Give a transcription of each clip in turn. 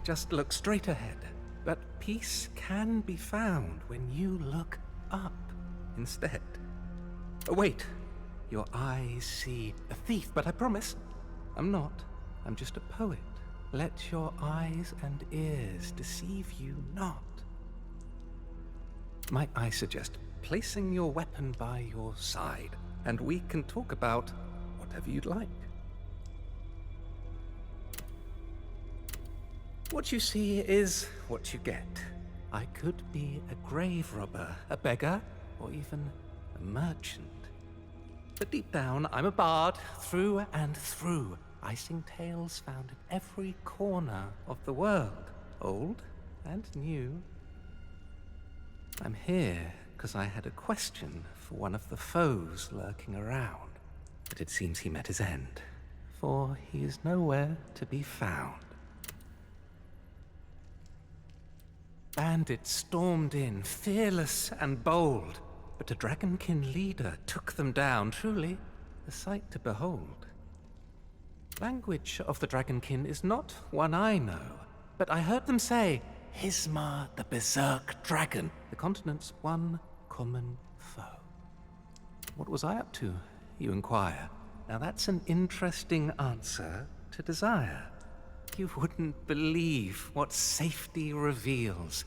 just look straight ahead. But peace can be found when you look up instead. Oh, wait. Your eyes see a thief, but I promise I'm not. I'm just a poet. Let your eyes and ears deceive you not. Might I suggest placing your weapon by your side, and we can talk about whatever you'd like. What you see is what you get. I could be a grave robber, a beggar, or even a merchant. But deep down, I'm a bard through and through. I sing tales found in every corner of the world, old and new. I'm here because I had a question for one of the foes lurking around. But it seems he met his end, for he is nowhere to be found. Bandits stormed in, fearless and bold, but a dragonkin leader took them down, truly a sight to behold. Language of the dragonkin is not one I know, but I heard them say, Hismar the Berserk Dragon, the continent's one common foe. What was I up to, you inquire? Now that's an interesting answer to desire. You wouldn't believe what safety reveals.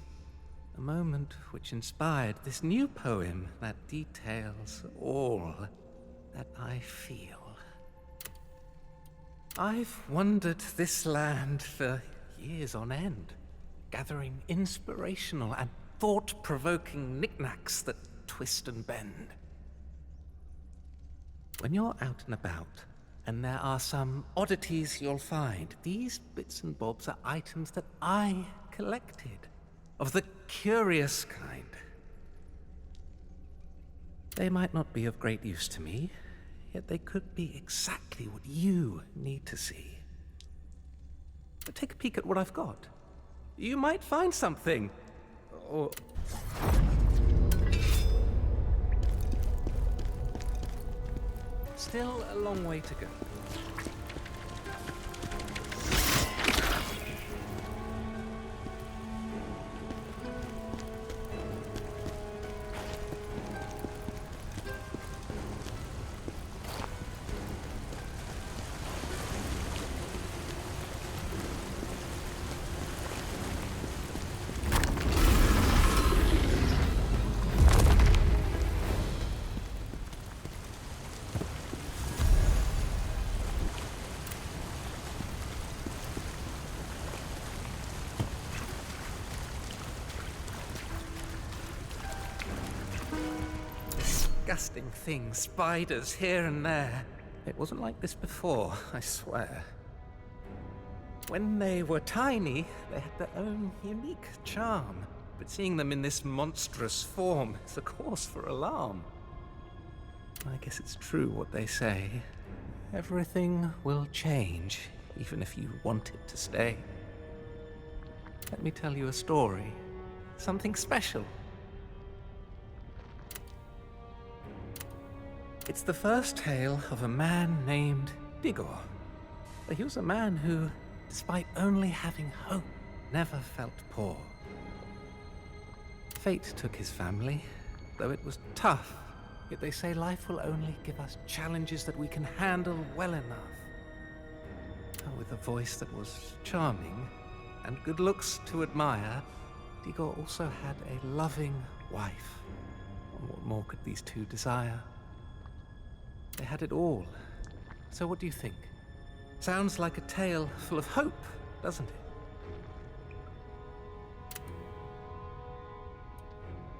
A moment which inspired this new poem that details all that I feel. I've wandered this land for years on end, gathering inspirational and thought-provoking knickknacks that twist and bend. When you're out and about, and there are some oddities you'll find, these bits and bobs are items that I collected, of the curious kind. They might not be of great use to me, yet they could be exactly what you need to see. But take a peek at what I've got. You might find something, or... Still a long way to go. Disgusting things, spiders here and there. It wasn't like this before, I swear. When they were tiny, they had their own unique charm. But seeing them in this monstrous form is a cause for alarm. I guess it's true what they say. Everything will change, even if you want it to stay. Let me tell you a story. Something special. It's the first tale of a man named Digor. He was a man who, despite only having hope, never felt poor. Fate took his family, though it was tough, yet they say life will only give us challenges that we can handle well enough. With a voice that was charming and good looks to admire, Digor also had a loving wife. And what more could these two desire? They had it all. So what do you think? Sounds like a tale full of hope, doesn't it?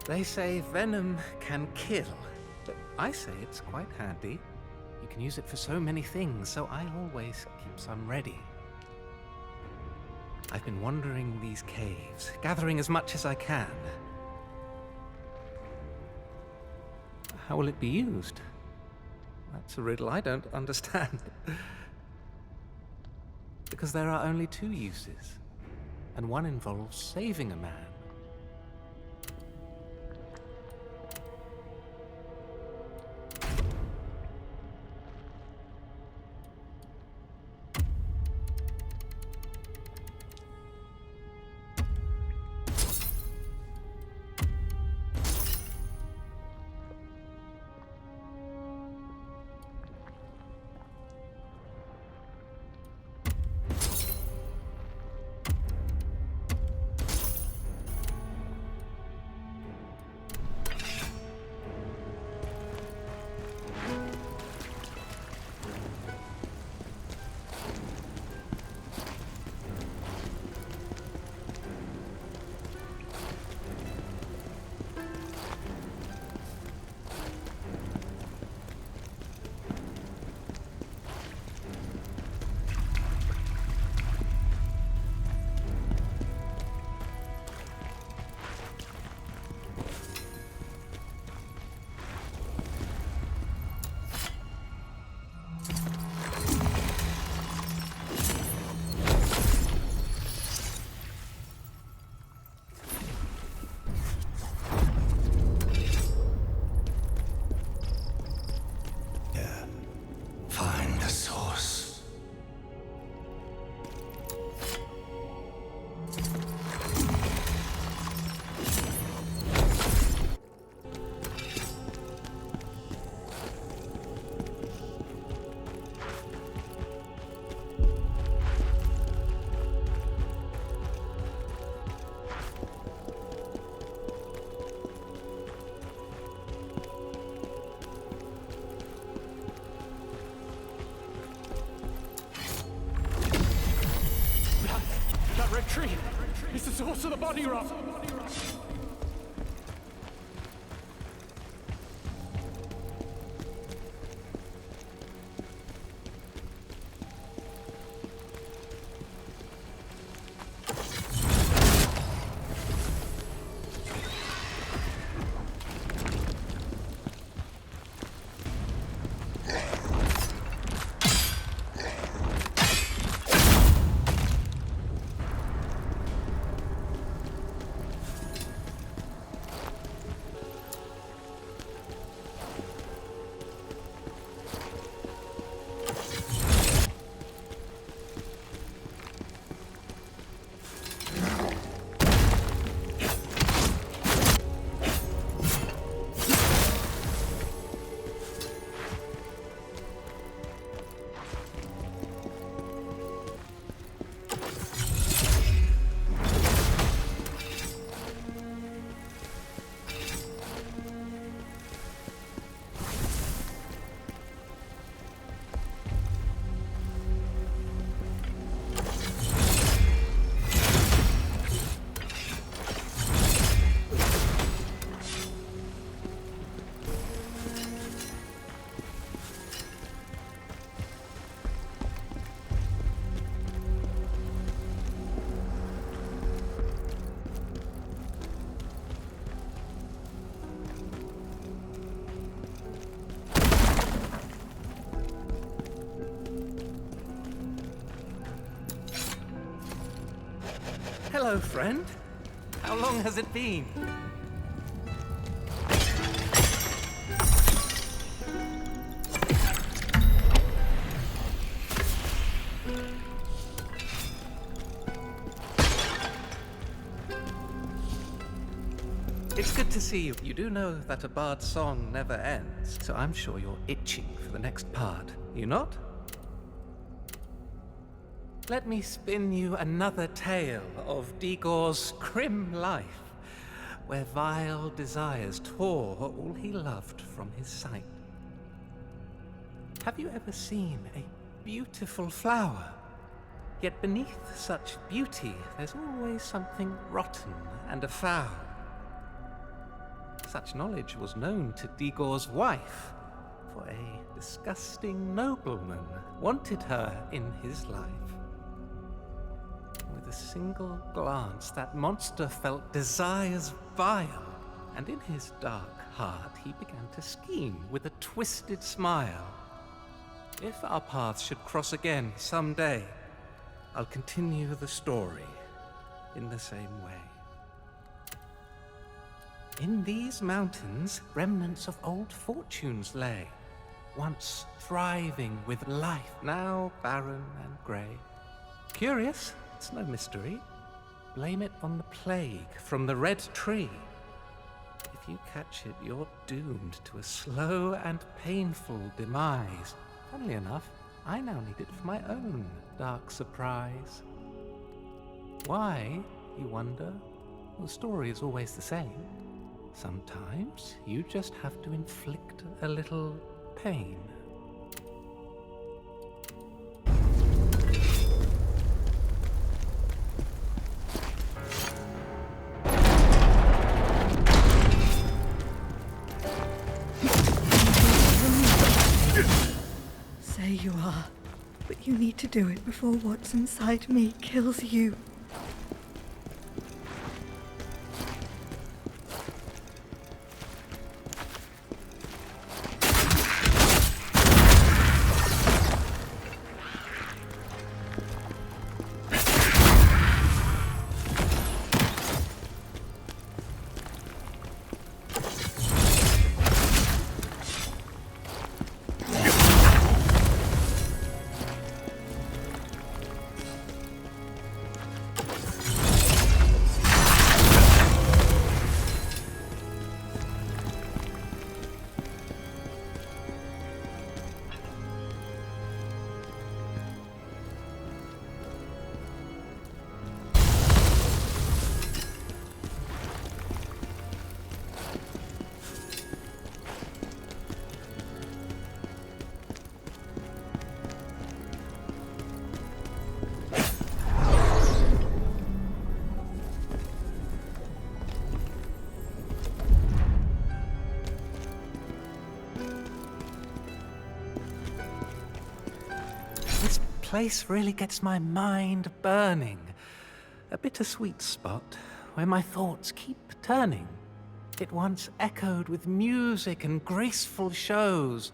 They say venom can kill, but I say it's quite handy. You can use it for so many things, so I always keep some ready. I've been wandering these caves, gathering as much as I can. How will it be used? That's a riddle I don't understand. Because there are only two uses, and one involves saving a man. the body rot! Hello, friend. How long has it been? It's good to see you. You do know that a bard's song never ends, so I'm sure you're itching for the next part. You not? Let me spin you another tale of Digor's grim life, where vile desires tore all he loved from his sight. Have you ever seen a beautiful flower? Yet beneath such beauty, there's always something rotten and afoul. Such knowledge was known to Digor's wife, for a disgusting nobleman wanted her in his life. With a single glance, that monster felt desires vile, and in his dark heart he began to scheme with a twisted smile. If our paths should cross again someday, I'll continue the story in the same way. In these mountains, remnants of old fortunes lay, once thriving with life, now barren and grey. Curious? It's no mystery. Blame it on the plague from the red tree. If you catch it, you're doomed to a slow and painful demise. Funnily enough, I now need it for my own dark surprise. Why, you wonder? Well, the story is always the same. Sometimes you just have to inflict a little pain. Say you are, but you need to do it before what's inside me kills you. place really gets my mind burning. A bittersweet spot where my thoughts keep turning. It once echoed with music and graceful shows,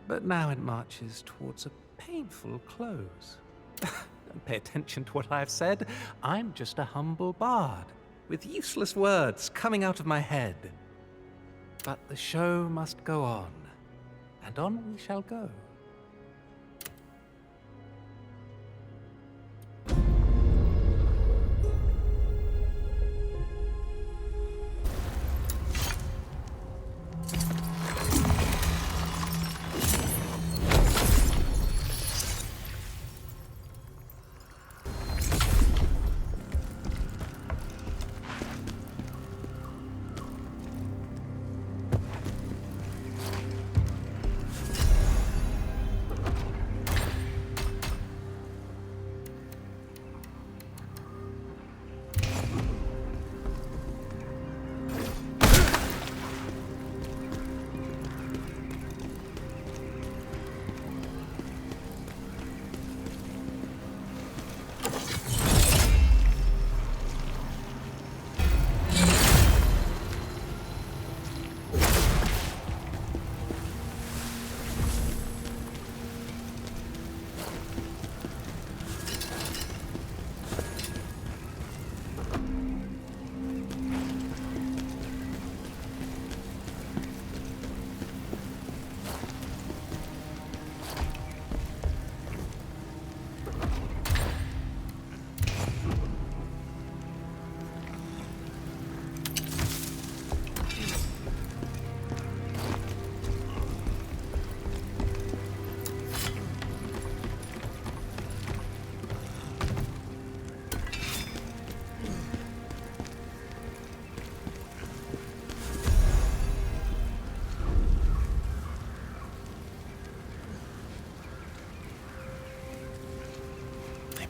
but now it marches towards a painful close. Don't pay attention to what I've said. I'm just a humble bard, with useless words coming out of my head. But the show must go on, and on we shall go.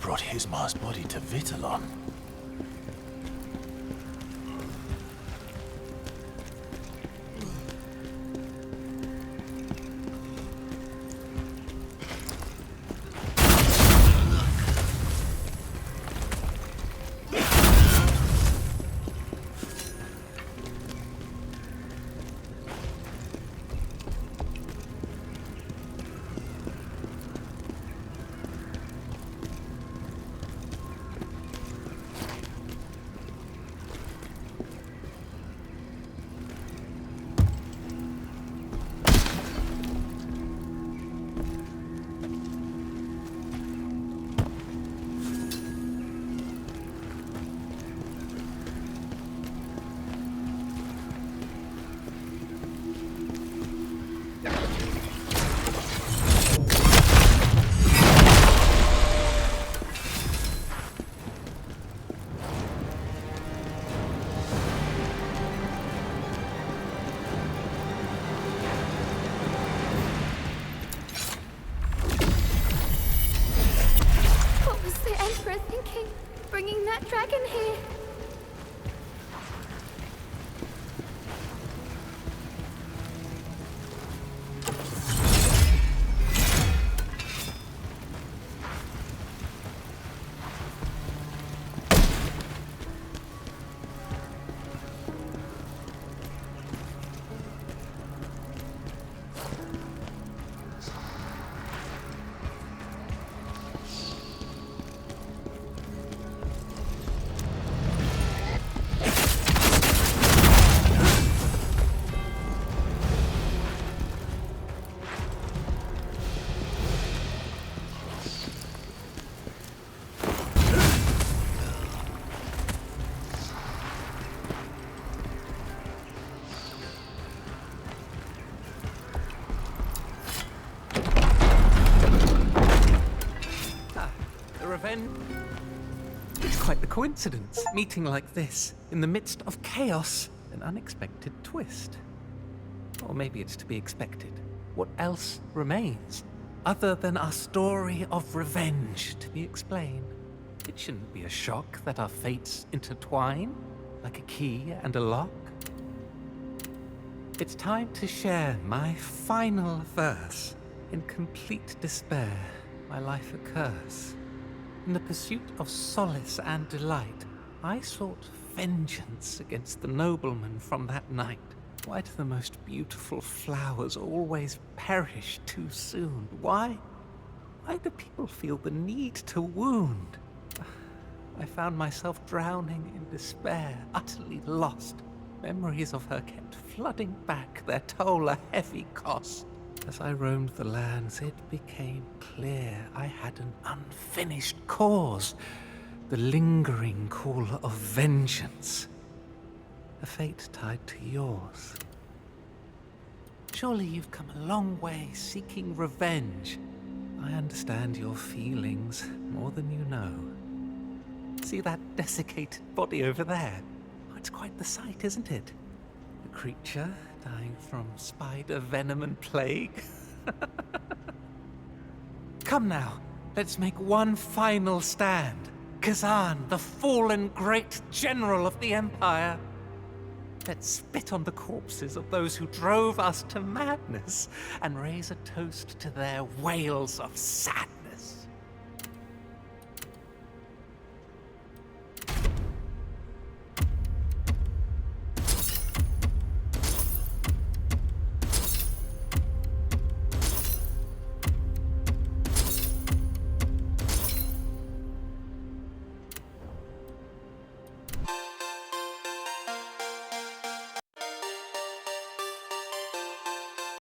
Brought Hismar's body to Vitalon. Bringing that dragon here. It's quite the coincidence, meeting like this, in the midst of chaos, an unexpected twist. Or maybe it's to be expected. What else remains, other than our story of revenge to be explained? It shouldn't be a shock that our fates intertwine, like a key and a lock. It's time to share my final verse in complete despair. my life a curse. In the pursuit of solace and delight, I sought vengeance against the nobleman from that night. Why do the most beautiful flowers always perish too soon? Why do people feel the need to wound? I found myself drowning in despair, utterly lost. Memories of her kept flooding back, their toll a heavy cost. As I roamed the lands, it became clear I had an unfinished cause. The lingering call of vengeance. A fate tied to yours. Surely you've come a long way seeking revenge. I understand your feelings more than you know. See that desiccated body over there? Oh, it's quite the sight, isn't it? A creature dying from spider venom and plague. Come now, let's make one final stand. Khazan, the fallen great general of the Empire. Let's spit on the corpses of those who drove us to madness and raise a toast to their wails of sadness.